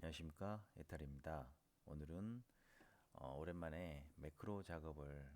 안녕하십니까, 에탈입니다. 오늘은 오랜만에 매크로 작업을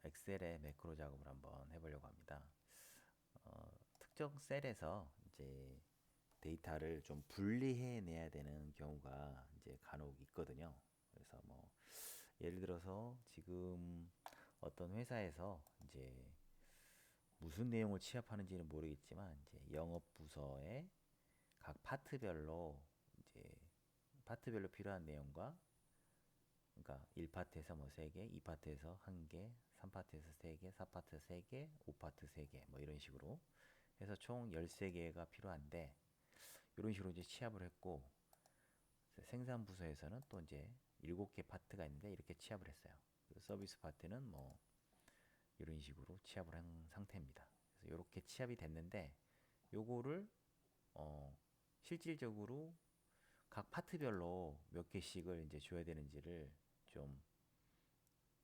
엑셀의 매크로 작업을 한번 해보려고 합니다. 특정 셀에서 이제 데이터를 좀 분리해내야 되는 경우가 이제 간혹 있거든요. 그래서 뭐 예를 들어서 지금 어떤 회사에서 이제 무슨 내용을 취합하는지는 모르겠지만 이제 영업 부서의 각 파트별로 이제 파트별로 필요한 내용과, 그러니까 1파트에서 뭐 3개, 2파트에서 1개, 3파트에서 3개, 4파트 3개, 5파트 3개 뭐 이런 식으로 해서 총 13개가 필요한데, 이런 식으로 이제 취합을 했고, 생산 부서에서는 또 이제 7개 파트가 있는데 이렇게 취합을 했어요. 서비스 파트는 뭐 이런 식으로 취합을 한 상태입니다. 그래서 이렇게 취합이 됐는데, 요거를 실질적으로 각 파트별로 몇 개씩을 이제 줘야 되는지를 좀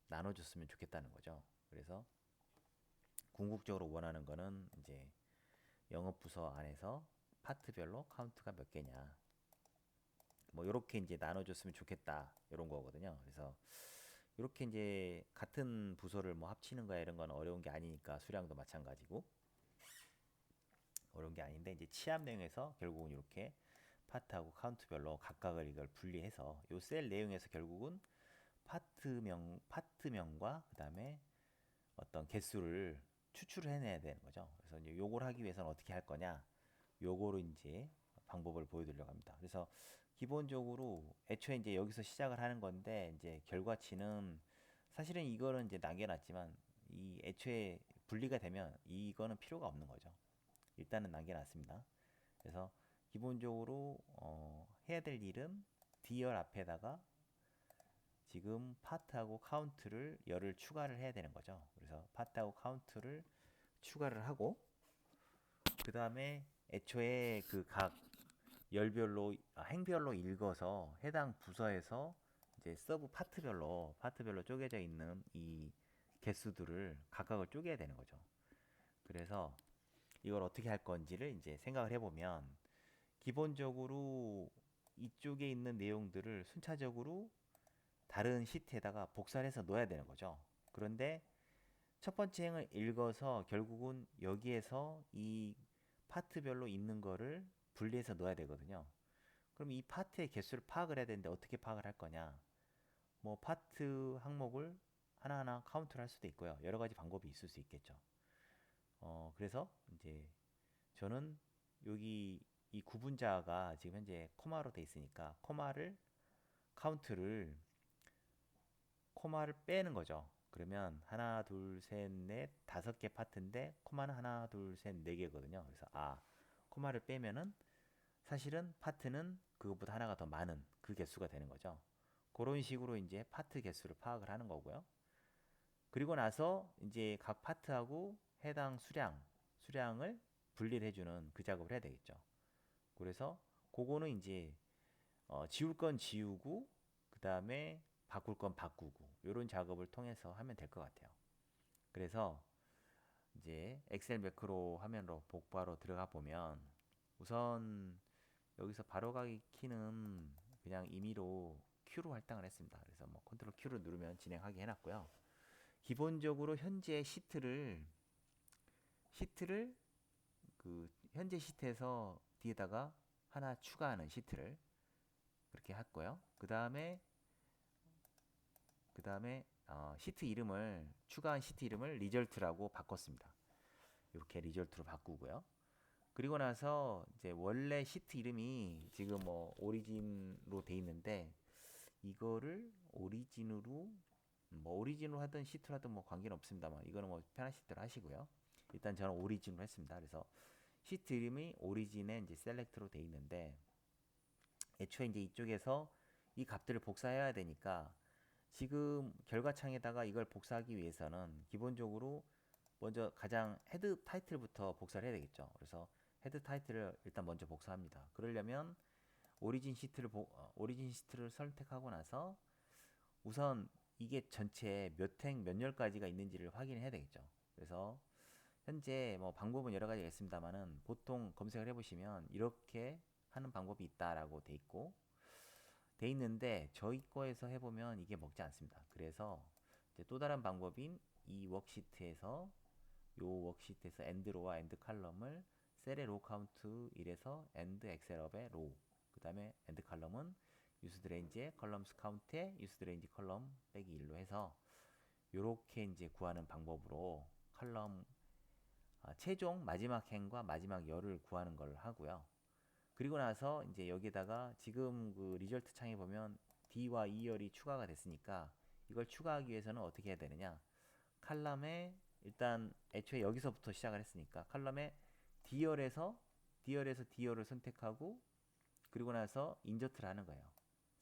나눠줬으면 좋겠다는 거죠. 그래서 궁극적으로 원하는 거는 이제 영업부서 안에서 파트별로 카운트가 몇 개냐, 뭐 이렇게 이제 나눠줬으면 좋겠다 이런 거거든요. 그래서 이렇게 이제 같은 부서를 뭐 합치는 거야 이런 건 어려운 게 아니니까, 수량도 마찬가지고 어려운 게 아닌데, 이제 취합 내용에서 결국은 이렇게 파트하고 카운트별로 각각을 이걸 분리해서 요 셀 내용에서 결국은 파트명과 그다음에 어떤 개수를 추출을 해내야 되는 거죠. 그래서 이제 요걸 하기 위해서는 어떻게 할 거냐? 요거로 이제 방법을 보여드리려고 합니다. 그래서 기본적으로 애초에 이제 여기서 시작을 하는 건데, 이제 결과치는 사실은 이거는 이제 남겨놨지만 이 애초에 분리가 되면 이거는 필요가 없는 거죠. 일단은 남겨놨습니다. 그래서 기본적으로 해야 될 일은 D열 앞에다가 지금 파트하고 카운트를 열을 추가를 해야 되는 거죠. 그래서 파트하고 카운트를 추가를 하고, 그 다음에 애초에 그 각 열별로 행별로 읽어서 해당 부서에서 이제 서브 파트별로 쪼개져 있는 이 개수들을 각각을 쪼개야 되는 거죠. 그래서 이걸 어떻게 할 건지를 이제 생각을 해보면, 기본적으로 이쪽에 있는 내용들을 순차적으로 다른 시트에다가 복사를 해서 넣어야 되는 거죠. 그런데 첫 번째 행을 읽어서 결국은 여기에서 이 파트별로 있는 거를 분리해서 넣어야 되거든요. 그럼 이 파트의 개수를 파악을 해야 되는데 어떻게 파악을 할 거냐? 뭐 파트 항목을 하나하나 카운트를 할 수도 있고요. 여러 가지 방법이 있을 수 있겠죠. 그래서 이제 저는 여기 이 구분자가 지금 현재 코마로 돼 있으니까 카운트를 코마를 빼는 거죠. 그러면 하나, 둘, 셋, 넷, 5개 파트인데 코마는 하나, 둘, 셋, 4개거든요. 그래서 코마를 빼면은 사실은 파트는 그것보다 하나가 더 많은 그 개수가 되는 거죠. 그런 식으로 이제 파트 개수를 파악을 하는 거고요. 그리고 나서 이제 각 파트하고 해당 수량을 분리를 해주는 그 작업을 해야 되겠죠. 그래서 그거는 이제 지울 건 지우고 그 다음에 바꿀 건 바꾸고 이런 작업을 통해서 하면 될 것 같아요. 그래서 이제 엑셀 매크로 화면으로 복바로 들어가 보면, 우선 여기서 바로가기 키는 그냥 임의로 Q로 할당을 했습니다. 그래서 뭐 컨트롤 Q를 누르면 진행하게 해놨고요. 기본적으로 현재 시트를 그 현재 시트에서 뒤에다가 하나 추가하는 시트를 그렇게 했고요. 그 다음에 시트 이름을 추가한 시트 이름을 리절트라고 바꿨습니다. 이렇게 리절트로 바꾸고요. 그리고 나서 이제 원래 시트 이름이 지금 뭐 오리진으로 돼 있는데, 이거를 오리진으로 하든 시트로 하든 뭐 관계는 없습니다만, 이거는 뭐 편하실 대로 하시고요. 일단 저는 오리진으로 했습니다. 그래서 시트 이름이 오리진에 이제 셀렉트로 돼 있는데, 애초에 이제 이쪽에서 이 값들을 복사해야 되니까 지금 결과창에다가 이걸 복사하기 위해서는 기본적으로 먼저 가장 헤드 타이틀부터 복사를 해야 되겠죠. 그래서 헤드 타이틀을 일단 먼저 복사합니다. 그러려면 오리진 시트를 선택하고 나서 우선 이게 전체 몇 행 몇 열까지가 있는지를 확인해야 되겠죠. 그래서 현재 뭐 방법은 여러 가지가 있습니다만은, 보통 검색을 해보시면 이렇게 하는 방법이 있다라고 돼 있고, 돼 있는데 저희 거에서 해보면 이게 먹지 않습니다. 그래서 이제 또 다른 방법인 이 워크시트에서 요 워크시트에서 엔드로와 엔드 칼럼을 셀의 로 카운트 1에서 엔드 엑셀업의 로, 그 다음에 엔드 칼럼은 유스드 레인지의 컬럼스 카운트에 유스드 레인지 컬럼 빼기 1로 해서 요렇게 이제 구하는 방법으로 칼럼 최종 마지막 행과 마지막 열을 구하는 걸 하고요. 그리고 나서 이제 여기에다가 지금 그 리절트 창에 보면 D와 E열이 추가가 됐으니까 이걸 추가하기 위해서는 어떻게 해야 되느냐? 칼럼에 일단 애초에 여기서부터 시작을 했으니까 칼럼에 D열에서 D열을 선택하고 그리고 나서 인저트를 하는 거예요.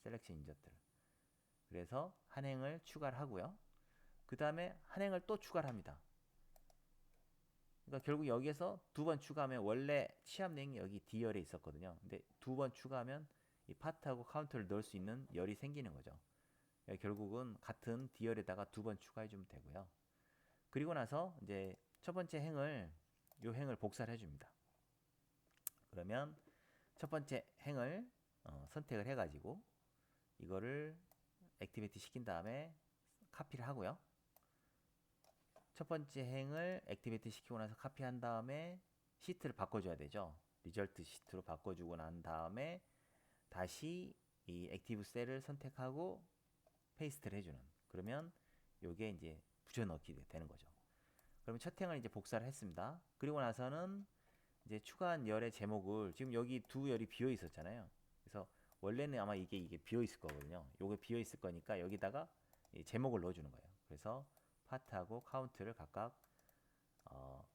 셀렉션 인저트를. 그래서 한 행을 추가를 하고요. 그 다음에 한 행을 또 추가를 합니다. 그러니까 결국 여기에서 두 번 추가하면 원래 취합 내용이 여기 D열에 있었거든요. 근데 두 번 추가하면 이 파트하고 카운트를 넣을 수 있는 열이 생기는 거죠. 결국은 같은 D열에다가 두 번 추가해주면 되고요. 그리고 나서 이제 첫 번째 행을 요 행을 복사를 해줍니다. 그러면 첫 번째 행을 선택을 해가지고 이거를 액티베이트 시킨 다음에 카피를 하고요. 첫 번째 행을 액티베이트 시키고 나서 카피한 다음에 시트를 바꿔줘야 되죠. 리절트 시트로 바꿔주고 난 다음에 다시 이 액티브 셀을 선택하고 페이스트를 해주는. 그러면 요게 이제 붙여넣기 되는 거죠. 그러면 첫 행을 이제 복사를 했습니다. 그리고 나서는 이제 추가한 열의 제목을 지금 여기 두 열이 비어 있었잖아요. 그래서 원래는 아마 이게 비어 있을 거거든요. 요게 비어 있을 거니까 여기다가 제목을 넣어주는 거예요. 그래서 파트하고 카운트를 각각 어,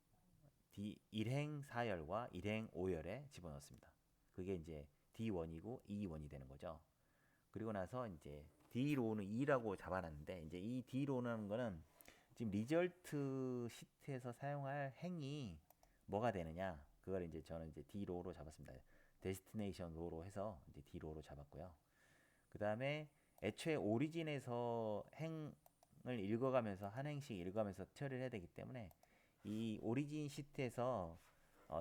D1행 4열과 1행 5열에 집어넣습니다. 그게 이제 D1이고 E1이 되는 거죠. 그리고 나서 이제 D로는 2라고 잡아놨는데 이제 이 D로는 거는 지금 리절트 시트에서 사용할 행이 뭐가 되느냐 그걸 이제 저는 이제 D로로 잡았습니다. 데스티네이션 로로 해서 이제 D로로 잡았고요. 그 다음에 애초에 오리진에서 행을 읽어가면서 한 행씩 읽어가면서 처리를 해야 되기 때문에 이 오리진 시트에서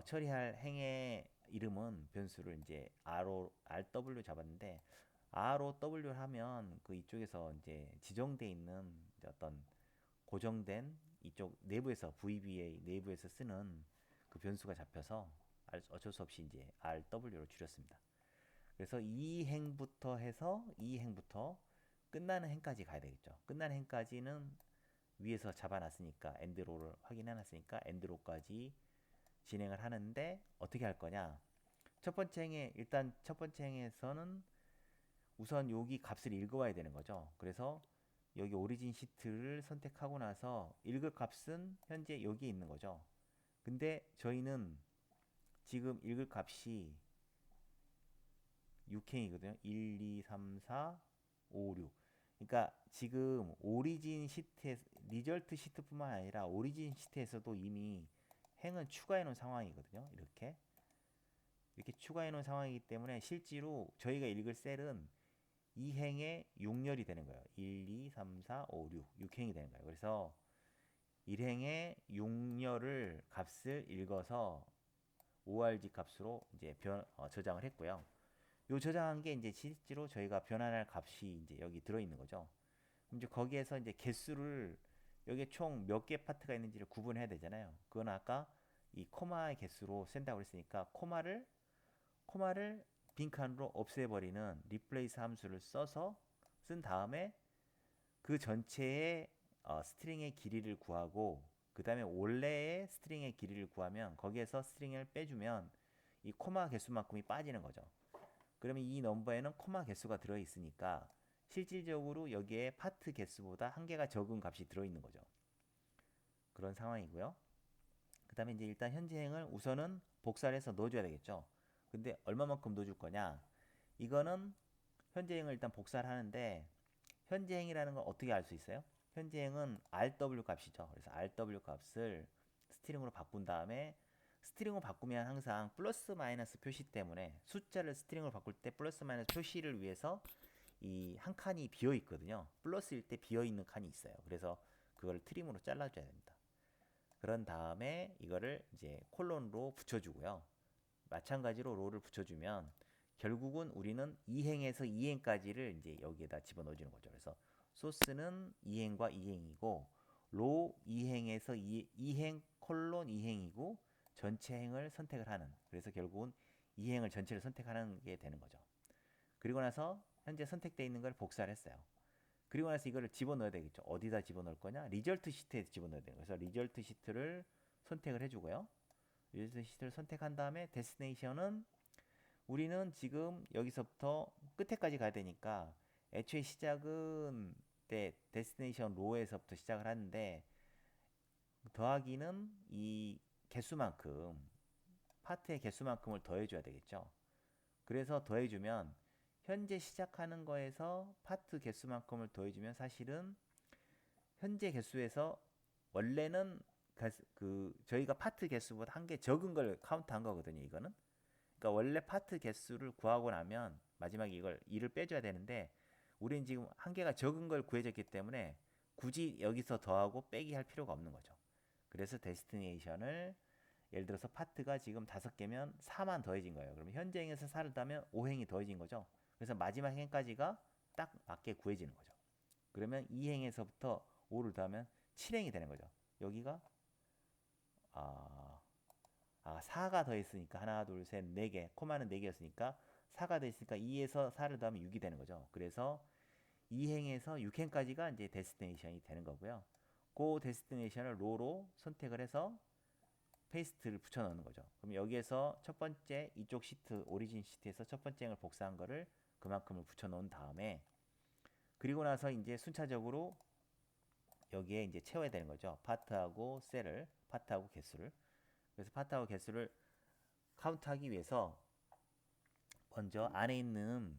처리할 행의 이름은 변수를 이제 RW 잡았는데 ROW 하면 그 이쪽에서 이제 지정돼 있는 이제 어떤 고정된 이쪽 내부에서 VBA 내부에서 쓰는 그 변수가 잡혀서 어쩔 수 없이 이제 RW로 줄였습니다. 그래서 이 행부터 해서 이 행부터 끝나는 행까지 가야 되겠죠. 끝나는 행까지는 위에서 잡아놨으니까 엔드로를 확인해놨으니까 엔드로까지 진행을 하는데 어떻게 할 거냐? 첫 번째 행에 일단 첫 번째 행에서는 우선 여기 값을 읽어와야 되는 거죠. 그래서 여기 오리진 시트를 선택하고 나서 읽을 값은 현재 여기에 있는 거죠. 근데 저희는 지금 읽을 값이 6행이거든요. 1, 2, 3, 4, 5, 6. 그러니까 지금 오리진 시트에 리절트 시트뿐만 아니라 오리진 시트에서도 이미 행은 추가해 놓은 상황이거든요. 이렇게 추가해 놓은 상황이기 때문에 실제로 저희가 읽을 셀은 이 행의 6열이 되는 거예요. 1, 2, 3, 4, 5, 6. 6행이 되는 거예요. 그래서 1행의 6열을 값을 읽어서 org 값으로 이제 저장을 했고요. 요 저장한 게 이제 실제로 저희가 변환할 값이 이제 여기 들어 있는 거죠. 그럼 이제 거기에서 이제 개수를 여기에 총 몇 개 파트가 있는지를 구분해야 되잖아요. 그건 아까 이 코마의 개수로 쓴다고 했으니까 코마를 빈칸으로 없애버리는 replace 함수를 써서 쓴 다음에 그 전체의 스트링의 길이를 구하고 그 다음에 원래의 스트링의 길이를 구하면 거기에서 스트링을 빼주면 이 코마 개수만큼이 빠지는 거죠. 그러면 이 넘버에는 코마 개수가 들어있으니까 실질적으로 여기에 파트 개수보다 한 개가 적은 값이 들어있는 거죠. 그런 상황이고요. 그 다음에 이제 일단 현재행을 우선은 복사를 해서 넣어줘야 되겠죠. 근데 얼마만큼 넣어줄 거냐? 이거는 현재행을 일단 복사를 하는데 현재행이라는 건 어떻게 알 수 있어요? 현재행은 RW 값이죠. 그래서 RW 값을 스트링으로 바꾼 다음에 스트링으로 바꾸면 항상 플러스 마이너스 표시 때문에 숫자를 스트링으로 바꿀 때 플러스 마이너스 표시를 위해서 이 한 칸이 비어 있거든요. 플러스일 때 비어 있는 칸이 있어요. 그래서 그걸 트림으로 잘라줘야 됩니다. 그런 다음에 이거를 이제 콜론으로 붙여주고요. 마찬가지로 로를 붙여주면 결국은 우리는 2행에서 2행까지를 이제 여기에다 집어넣어 주는 거죠. 그래서 소스는 2행과 2행이고 로 2행에서 2행 콜론 2행이고 전체 행을 선택을 하는. 그래서 결국은 2행을 전체를 선택하는 게 되는 거죠. 그리고 나서 현재 선택되어 있는 걸 복사를 했어요. 그리고 나서 이거를 집어넣어야 되겠죠. 어디다 집어넣을 거냐? 리절트 시트에 집어넣어야 돼요. 그래서 리절트 시트를 선택을 해주고요. 리절트 시트를 선택한 다음에 데스티네이션은 우리는 지금 여기서부터 끝에까지 가야 되니까 애초에 시작은 데스티네이션 로에서부터 시작을 하는데 더하기는 이 개수만큼 파트의 개수만큼을 더해줘야 되겠죠. 그래서 더해주면 현재 시작하는 거에서 파트 개수만큼을 더해주면 사실은 현재 개수에서 원래는 저희가 파트 개수보다 한 개 적은 걸 카운트한 거거든요. 이거는. 그러니까 원래 파트 개수를 구하고 나면 마지막에 이걸 2를 빼줘야 되는데 우리는 지금 한 개가 적은 걸 구해줬기 때문에 굳이 여기서 더하고 빼기 할 필요가 없는 거죠. 그래서 데스티네이션을 예를 들어서 파트가 지금 5개면 4만 더해진 거예요. 그러면 현재 행에서 4를 따면 5행이 더해진 거죠. 그래서 마지막 행까지가 딱 맞게 구해지는 거죠. 그러면 2행에서부터 5를 더하면 7행이 되는 거죠. 여기가 4가 더했으니까 하나 둘셋 4개 코마는 4개였으니까 4가 더했으니까 2에서 4를 더하면 6이 되는 거죠. 그래서 2행에서 6행까지가 이제 데스티네이션이 되는 거고요. 그 데스티네이션을 로로 선택을 해서 페이스트를 붙여 넣는 거죠. 그럼 여기에서 첫 번째 이쪽 시트 오리진 시트에서 첫 번째 행을 복사한 거를 그만큼을 붙여 놓은 다음에 그리고 나서 이제 순차적으로 여기에 이제 채워야 되는 거죠. 파트하고 셀을 파트하고 개수를. 그래서 파트하고 개수를 카운트하기 위해서 먼저 안에 있는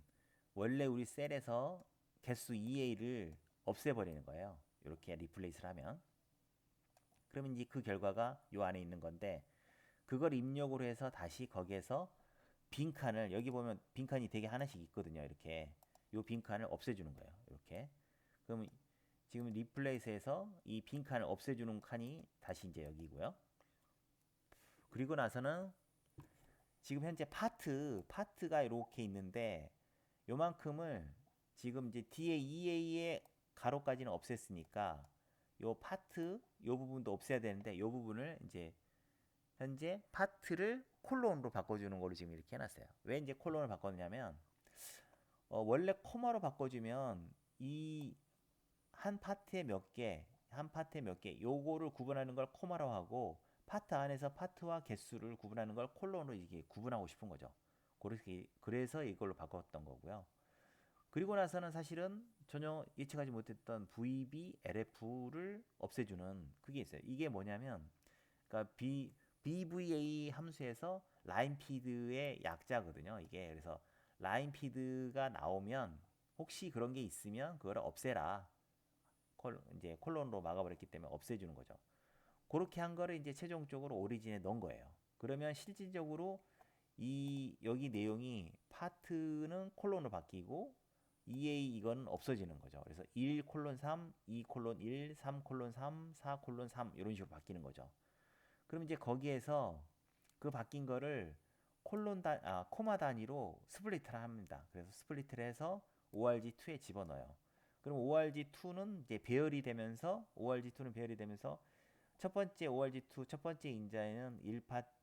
원래 우리 셀에서 개수 2a를 없애버리는 거예요. 이렇게 리플레이스를 하면 그러면 이제 그 결과가 요 안에 있는 건데 그걸 입력으로 해서 다시 거기에서 빈칸을 여기 보면 빈칸이 되게 하나씩 있거든요. 이렇게 요 빈칸을 없애주는 거예요. 이렇게 그럼 지금 리플레이스에서 이 빈칸을 없애주는 칸이 다시 이제 여기고요. 그리고 나서는 지금 현재 파트가 이렇게 있는데 요만큼을 지금 이제 뒤에 EA의 가로까지는 없앴으니까 요 파트 요 부분도 없애야 되는데 요 부분을 이제 현재 파트를 콜론으로 바꿔주는 걸로 지금 이렇게 해놨어요. 왜 이제 콜론을 바꿨냐면 원래 코마로 바꿔주면 이 한 파트에 몇 개, 한 파트에 몇 개, 요거를 구분하는 걸 코마로 하고 파트 안에서 파트와 개수를 구분하는 걸 콜론으로 이게 구분하고 싶은 거죠. 그래서 이걸로 바꿨던 거고요. 그리고 나서는 사실은 전혀 예측하지 못했던 VB, LF를 없애주는 그게 있어요. 이게 뭐냐면, 그러니까 BVA 함수에서 라인 피드의 약자거든요. 이게 그래서 라인 피드가 나오면 혹시 그런 게 있으면 그걸 없애라. 이제 콜론으로 막아버렸기 때문에 없애주는 거죠. 그렇게 한 거를 이제 최종적으로 오리진에 넣은 거예요. 그러면 실질적으로 이 여기 내용이 파트는 콜론으로 바뀌고 EA 이거는 없어지는 거죠. 그래서 1 콜론 3, 2 콜론 1, 3 콜론 3, 4 콜론 3 이런 식으로 바뀌는 거죠. 그럼 이제 거기에서 그 바뀐 거를 코마 단위로 스플릿을 합니다. 그래서 스플릿을 해서 ORG2에 집어넣어요. 그럼 ORG2는 이제 배열이 되면서 ORG2는 배열이 되면서 첫 번째 ORG2 첫 번째 인자에는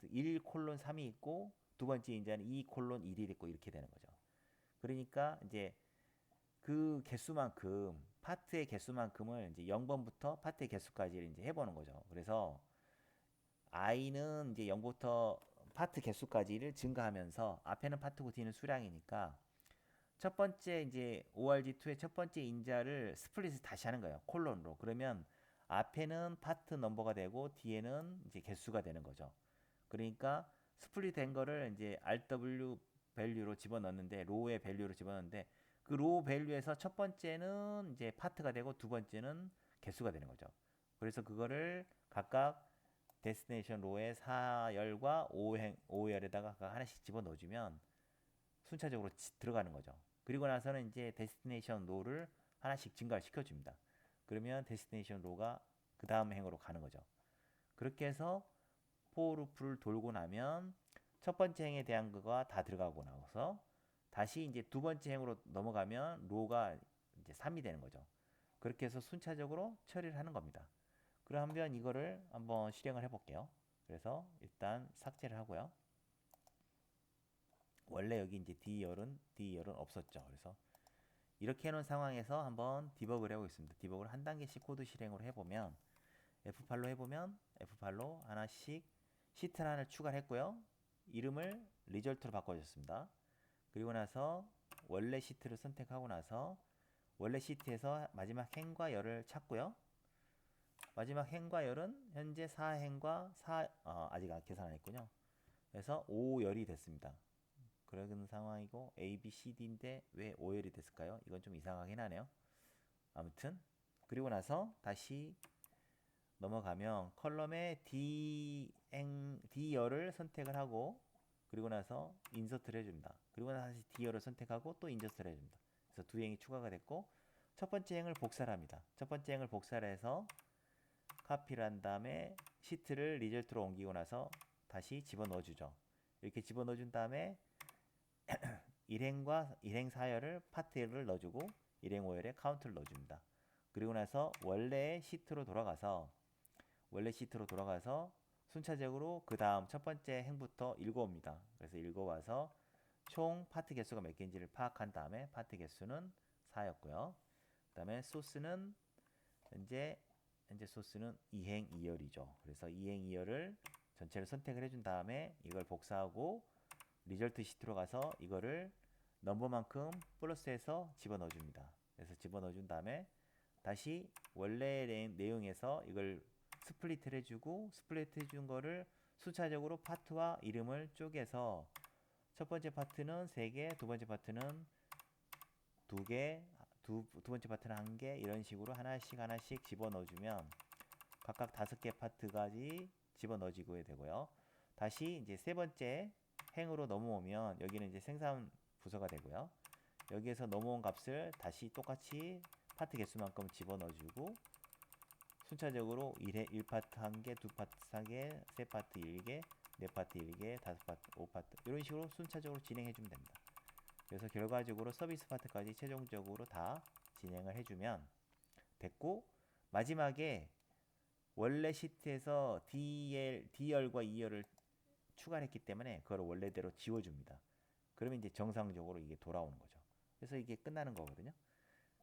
1 콜론 3이 있고 두 번째 인자는 2 콜론 1이 있고 이렇게 되는 거죠. 그러니까 이제 그 개수만큼 파트의 개수만큼을 이제 0번부터 파트의 개수까지 이제 해보는 거죠. 그래서 i는 이제 0부터 파트 개수까지를 증가하면서 앞에는 파트고 뒤는 수량이니까 첫 번째 이제 ORG2의 첫 번째 인자를 스플릿을 다시 하는 거예요. 콜론으로. 그러면 앞에는 파트 넘버가 되고 뒤에는 이제 개수가 되는 거죠. 그러니까 스플릿 된 거를 이제 RW 밸류로 집어넣는데 로우의 밸류로 집어넣는데 그 로우 밸류에서 첫 번째는 이제 파트가 되고 두 번째는 개수가 되는 거죠. 그래서 그거를 각각 데스티네이션 로의 4열과 5열에다가 하나씩 집어넣어주면 순차적으로 들어가는 거죠. 그리고 나서는 이제 데스티네이션 로를 하나씩 증가를 시켜줍니다. 그러면 데스티네이션 로가 그 다음 행으로 가는 거죠. 그렇게 해서 포 루프를 돌고 나면 첫 번째 행에 대한 거가 다 들어가고 나서 다시 이제 두 번째 행으로 넘어가면 로가 이제 3이 되는 거죠. 그렇게 해서 순차적으로 처리를 하는 겁니다. 그러면 이거를 한번 실행을 해볼게요. 그래서 일단 삭제를 하고요. 원래 여기 이제 D열은 없었죠. 그래서 이렇게 해놓은 상황에서 한번 디버그를 해보겠습니다. 디버그를 한 단계씩 코드 실행으로 해보면 F8로 해보면 F8로 하나씩 시트 하나를 추가를 했고요. 이름을 리절트로 바꿔줬습니다. 그리고 나서 원래 시트를 선택하고 나서 원래 시트에서 마지막 행과 열을 찾고요. 마지막 행과 열은 현재 4행과 아직 계산 안 했군요. 그래서 5열이 됐습니다. 그런 상황이고 A, B, C, D인데 왜 5열이 됐을까요? 이건 좀 이상하긴 하네요. 아무튼 그리고 나서 다시 넘어가면 컬럼에 D열을 선택을 하고 그리고 나서 인서트를 해줍니다. 그리고 나서 다시 D열을 선택하고 또 인서트를 해줍니다. 그래서 두 행이 추가가 됐고 첫 번째 행을 복사를 합니다. 첫 번째 행을 복사를 해서 카피를 한 다음에 시트를 리절트로 옮기고 나서 다시 집어넣어 주죠. 이렇게 집어넣어 준 다음에 1행 4열을 파트 1을 넣어주고 1행 5열에 카운트를 넣어줍니다. 그리고 나서 원래 시트로 돌아가서 순차적으로 그 다음 첫 번째 행부터 읽어옵니다. 그래서 읽어와서 총 파트 개수가 몇 개인지를 파악한 다음에 파트 개수는 4였고요. 그 다음에 소스는 현재 소스는 2행 2열이죠. 그래서 2행 2열을 전체를 선택을 해준 다음에 이걸 복사하고 리절트 시트로 가서 이거를 넘버만큼 플러스해서 집어넣어 줍니다. 그래서 집어넣어 준 다음에 다시 원래 내용에서 이걸 스플릿을 해주고 스플릿 해준 거를 순차적으로 파트와 이름을 쪼개서 첫 번째 파트는 3개, 두 번째 파트는 2개, 두 번째 파트는 1개 이런 식으로 하나씩 집어넣어주면 각각 5개 파트까지 집어넣어지게 되고요. 다시 이제 세 번째 행으로 넘어오면 여기는 이제 생산 부서가 되고요. 여기에서 넘어온 값을 다시 똑같이 파트 개수만큼 집어넣어주고 순차적으로 1파트 1개, 2파트 4개, 3파트 1개, 4파트 1개, 5파트 5파트 이런 식으로 순차적으로 진행해주면 됩니다. 그래서 결과적으로 서비스 파트까지 최종적으로 다 진행을 해주면 됐고 마지막에 원래 시트에서 D열과 E열을 추가를 했기 때문에 그걸 원래대로 지워줍니다. 그러면 이제 정상적으로 이게 돌아오는 거죠. 그래서 이게 끝나는 거거든요.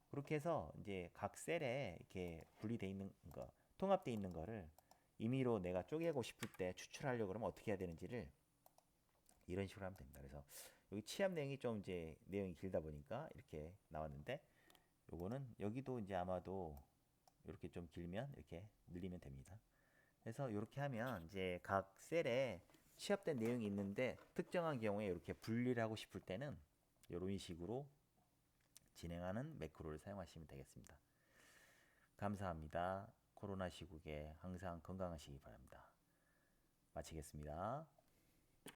그렇게 해서 이제 각 셀에 이렇게 분리되어 있는 거, 통합되어 있는 거를 임의로 내가 쪼개고 싶을 때 추출하려고 그러면 어떻게 해야 되는지를 이런 식으로 하면 됩니다. 그래서 여기 취합 내용이 좀 이제 내용이 길다 보니까 이렇게 나왔는데 요거는 여기도 이제 아마도 이렇게 좀 길면 이렇게 늘리면 됩니다. 그래서 이렇게 하면 이제 각 셀에 취합된 내용이 있는데 특정한 경우에 이렇게 분리를 하고 싶을 때는 이런 식으로 진행하는 매크로를 사용하시면 되겠습니다. 감사합니다. 코로나 시국에 항상 건강하시기 바랍니다. 마치겠습니다.